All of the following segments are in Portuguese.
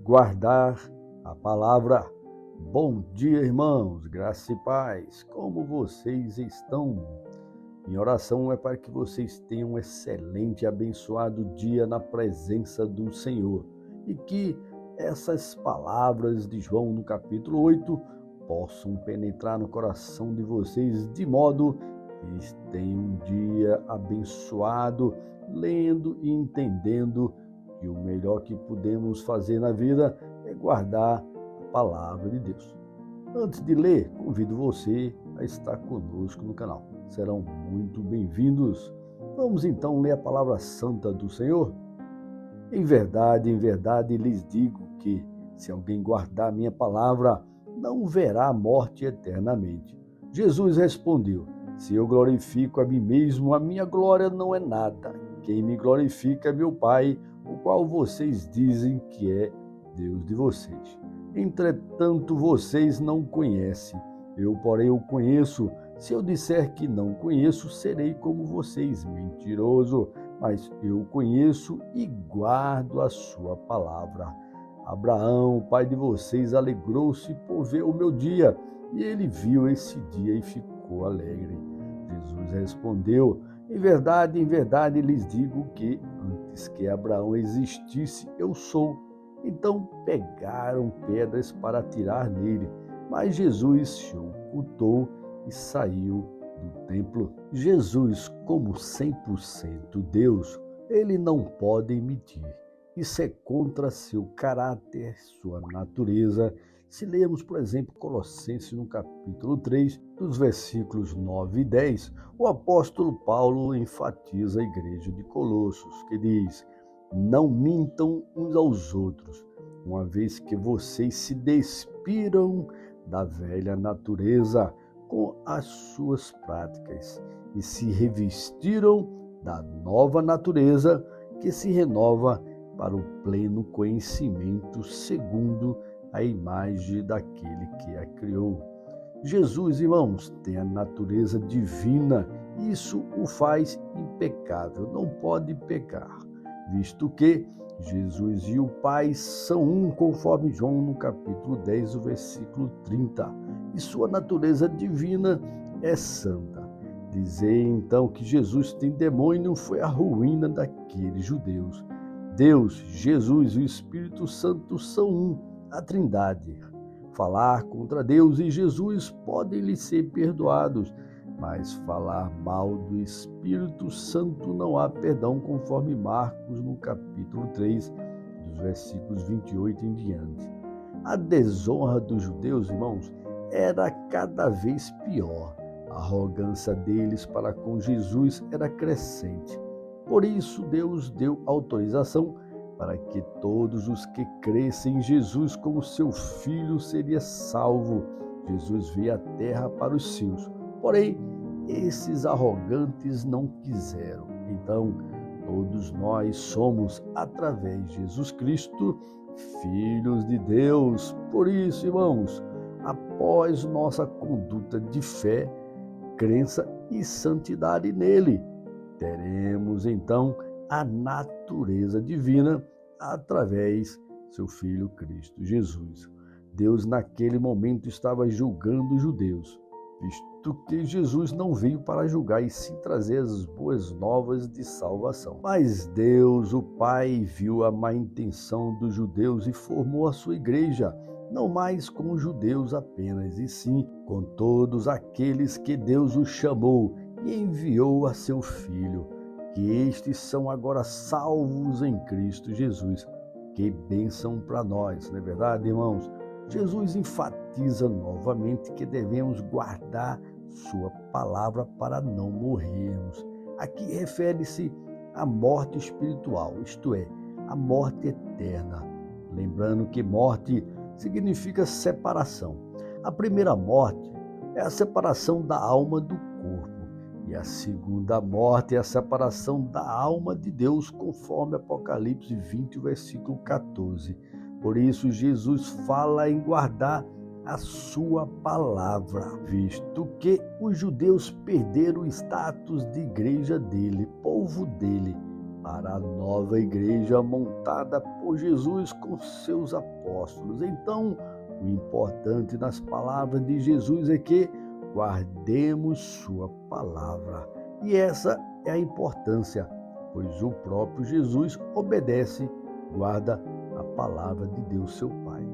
guardar a palavra. Bom dia, irmãos, graça e paz. Como vocês estão? Minha oração é para que vocês tenham um excelente e abençoado dia na presença do Senhor e que essas palavras de João no capítulo 8 possam penetrar no coração de vocês de modo que tenham um dia abençoado, lendo e entendendo que o melhor que podemos fazer na vida é guardar a palavra de Deus. Antes de ler, convido você a estar conosco no canal. Serão muito bem-vindos. Vamos então ler a palavra santa do Senhor? Em verdade, lhes digo que, se alguém guardar minha palavra, não verá a morte eternamente. Jesus respondeu: se eu glorifico a mim mesmo, a minha glória não é nada. Quem me glorifica é meu Pai, o qual vocês dizem que é Deus de vocês. Entretanto, vocês não conhecem. Eu, porém, o conheço. Se eu disser que não conheço, serei como vocês, mentiroso. Mas eu conheço e guardo a sua palavra. Abraão, o pai de vocês, alegrou-se por ver o meu dia, e ele viu esse dia e ficou alegre. Jesus respondeu: em verdade, lhes digo que, antes que Abraão existisse, eu sou. Então pegaram pedras para atirar nele, mas Jesus se ocultou e saiu do templo. Jesus, como 100% Deus, ele não pode mentir. Isso é contra seu caráter, sua natureza. Se lermos, por exemplo, Colossenses no capítulo 3, dos versículos 9 e 10, o apóstolo Paulo enfatiza a igreja de Colossos, que diz: não mintam uns aos outros, uma vez que vocês se despiram da velha natureza com as suas práticas e se revestiram da nova natureza que se renova para o pleno conhecimento segundo a imagem daquele que a criou. Jesus, irmãos, tem a natureza divina e isso o faz impecável, não pode pecar, visto que Jesus e o Pai são um, conforme João no capítulo 10, o versículo 30, e sua natureza divina é santa. Dizer então que Jesus tem demônio foi a ruína daqueles judeus. Deus, Jesus e o Espírito Santo são um, a Trindade. Falar contra Deus e Jesus podem lhe ser perdoados, mas falar mal do Espírito Santo não há perdão, conforme Marcos no capítulo 3, dos versículos 28 em diante. A desonra dos judeus, irmãos, era cada vez pior. A arrogância deles para com Jesus era crescente. Por isso, Deus deu autorização para que todos os que crescem em Jesus como seu Filho seria salvo. Jesus veio à terra para os seus. Porém, esses arrogantes não quiseram. Então, todos nós somos, através de Jesus Cristo, filhos de Deus. Por isso, irmãos, após nossa conduta de fé, crença e santidade nele, teremos então a natureza divina através de seu Filho Cristo Jesus. Deus naquele momento estava julgando os judeus, visto que Jesus não veio para julgar e sim trazer as boas novas de salvação. Mas Deus, o Pai, viu a má intenção dos judeus e formou a sua igreja, não mais com os judeus apenas, e sim com todos aqueles que Deus os chamou e enviou a seu Filho, que estes são agora salvos em Cristo Jesus. Que bênção para nós, não é verdade, irmãos? Jesus enfatiza novamente que devemos guardar sua palavra para não morrermos. Aqui refere-se à morte espiritual, isto é, a morte eterna. Lembrando que morte significa separação. A primeira morte é a separação da alma do corpo. E a segunda morte é a separação da alma de Deus, conforme Apocalipse 20, versículo 14. Por isso, Jesus fala em guardar a sua palavra, visto que os judeus perderam o status de igreja dele, povo dele, para a nova igreja montada por Jesus com seus apóstolos. Então, o importante nas palavras de Jesus é que guardemos sua palavra. E essa é a importância, pois o próprio Jesus obedece, guarda a palavra de Deus, seu Pai.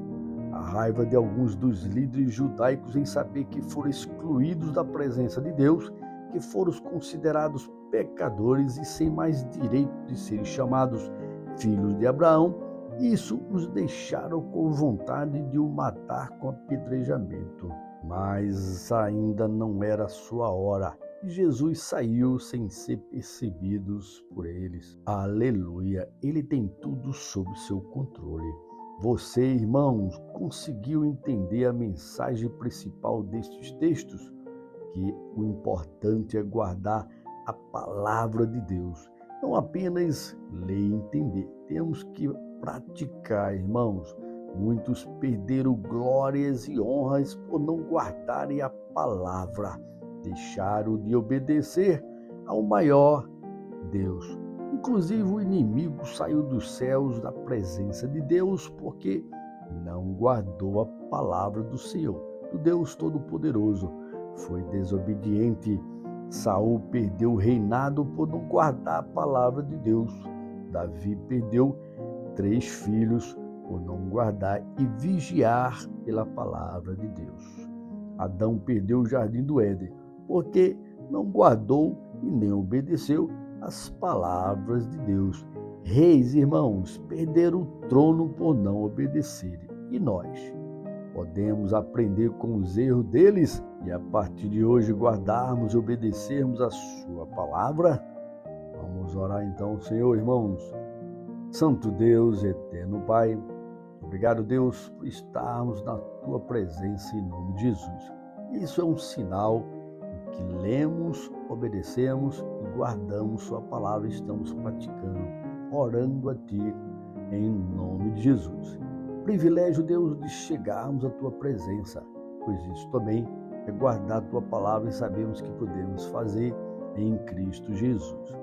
A raiva de alguns dos líderes judaicos em saber que foram excluídos da presença de Deus, que foram considerados pecadores e sem mais direito de serem chamados filhos de Abraão, isso os deixaram com vontade de o matar com apedrejamento. Mas ainda não era sua hora e Jesus saiu sem ser percebidos por eles. Aleluia! Ele tem tudo sob seu controle. Você, irmãos, conseguiu entender a mensagem principal destes textos? Que o importante é guardar a palavra de Deus. Não apenas ler e entender. Temos que praticar, irmãos. Muitos perderam glórias e honras por não guardarem a palavra. Deixaram de obedecer ao maior Deus. Inclusive o inimigo saiu dos céus da presença de Deus porque não guardou a palavra do Senhor, do Deus Todo-Poderoso. Foi desobediente. Saul perdeu o reinado por não guardar a palavra de Deus. Davi perdeu 3 filhos por não guardar e vigiar pela palavra de Deus. Adão perdeu o jardim do Éden porque não guardou e nem obedeceu as palavras de Deus. Reis, irmãos, perderam o trono por não obedecerem. E nós? Podemos aprender com os erros deles e a partir de hoje guardarmos e obedecermos a sua palavra? Vamos orar então, Senhor, irmãos. Santo Deus, eterno Pai, obrigado, Deus, por estarmos na tua presença em nome de Jesus. Isso é um sinal que lemos, obedecemos e guardamos sua palavra e estamos praticando, orando a ti em nome de Jesus. Privilégio, Deus, de chegarmos à tua presença, pois isso também é guardar a tua palavra e sabemos que podemos fazer em Cristo Jesus.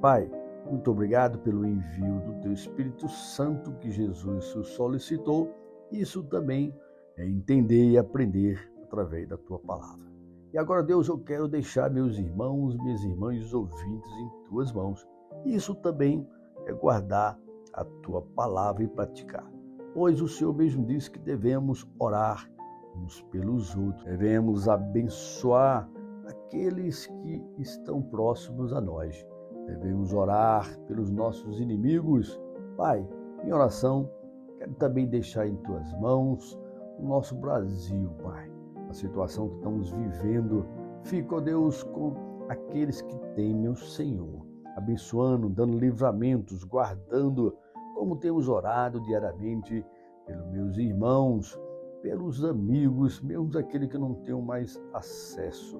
Pai, muito obrigado pelo envio do teu Espírito Santo que Jesus solicitou. Isso também é entender e aprender através da tua palavra. E agora, Deus, eu quero deixar meus irmãos, minhas irmãs e os ouvintes em tuas mãos. Isso também é guardar a tua palavra e praticar. Pois o Senhor mesmo disse que devemos orar uns pelos outros. Devemos abençoar aqueles que estão próximos a nós. Devemos orar pelos nossos inimigos. Pai, em oração, quero também deixar em tuas mãos o nosso Brasil, Pai. A situação que estamos vivendo. Fica, ó Deus, com aqueles que temem o Senhor, abençoando, dando livramentos, guardando, como temos orado diariamente pelos meus irmãos, pelos amigos, mesmo aqueles que não tenham mais acesso.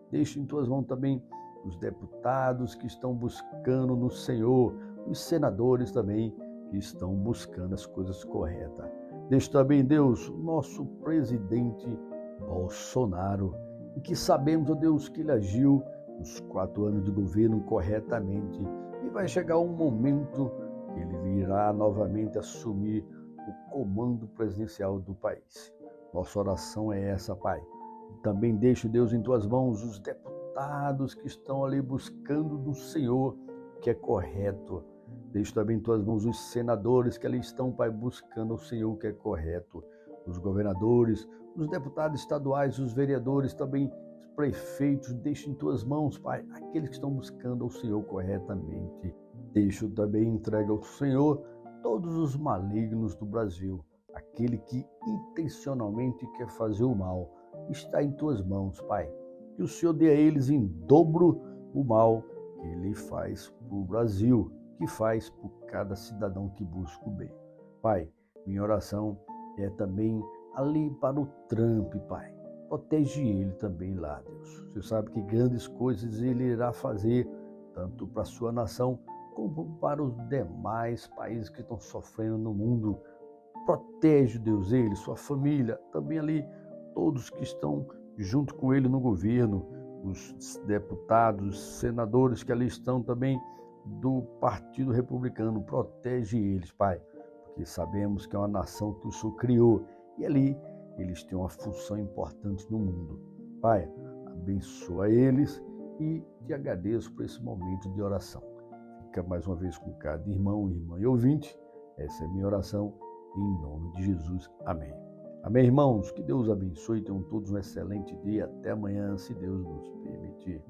Deixa em tuas mãos também os deputados que estão buscando no Senhor, os senadores também que estão buscando as coisas corretas. Deixa também, Deus, o nosso presidente Bolsonaro, e que sabemos, ó Deus, que ele agiu nos 4 anos de governo corretamente e vai chegar um momento que ele irá novamente assumir o comando presidencial do país. Nossa oração é essa, Pai. Também deixo, Deus, em tuas mãos os deputados que estão ali buscando do Senhor o que é correto. Deixo também em tuas mãos os senadores que ali estão, Pai, buscando o Senhor o que é correto. Os governadores, os deputados estaduais, os vereadores, também os prefeitos, deixo em tuas mãos, Pai, aqueles que estão buscando ao Senhor corretamente. Deixo também, entrega ao Senhor todos os malignos do Brasil, aquele que intencionalmente quer fazer o mal, está em tuas mãos, Pai. Que o Senhor dê a eles em dobro o mal que ele faz para o Brasil, que faz por cada cidadão que busca o bem. Pai, minha oração é também ali para o Trump, Pai. Protege ele também lá, Deus. Você sabe que grandes coisas ele irá fazer, tanto para a sua nação, como para os demais países que estão sofrendo no mundo. Protege, Deus, ele, sua família, também ali todos que estão junto com ele no governo, os deputados, senadores que ali estão também do Partido Republicano, protege eles, Pai, porque sabemos que é uma nação que o Senhor criou e ali eles têm uma função importante no mundo. Pai, abençoa eles e te agradeço por esse momento de oração. Fica mais uma vez com cada irmão, irmã e ouvinte. Essa é a minha oração, em nome de Jesus. Amém. Amém, irmãos? Que Deus abençoe e tenham todos um excelente dia. Até amanhã, se Deus nos permitir.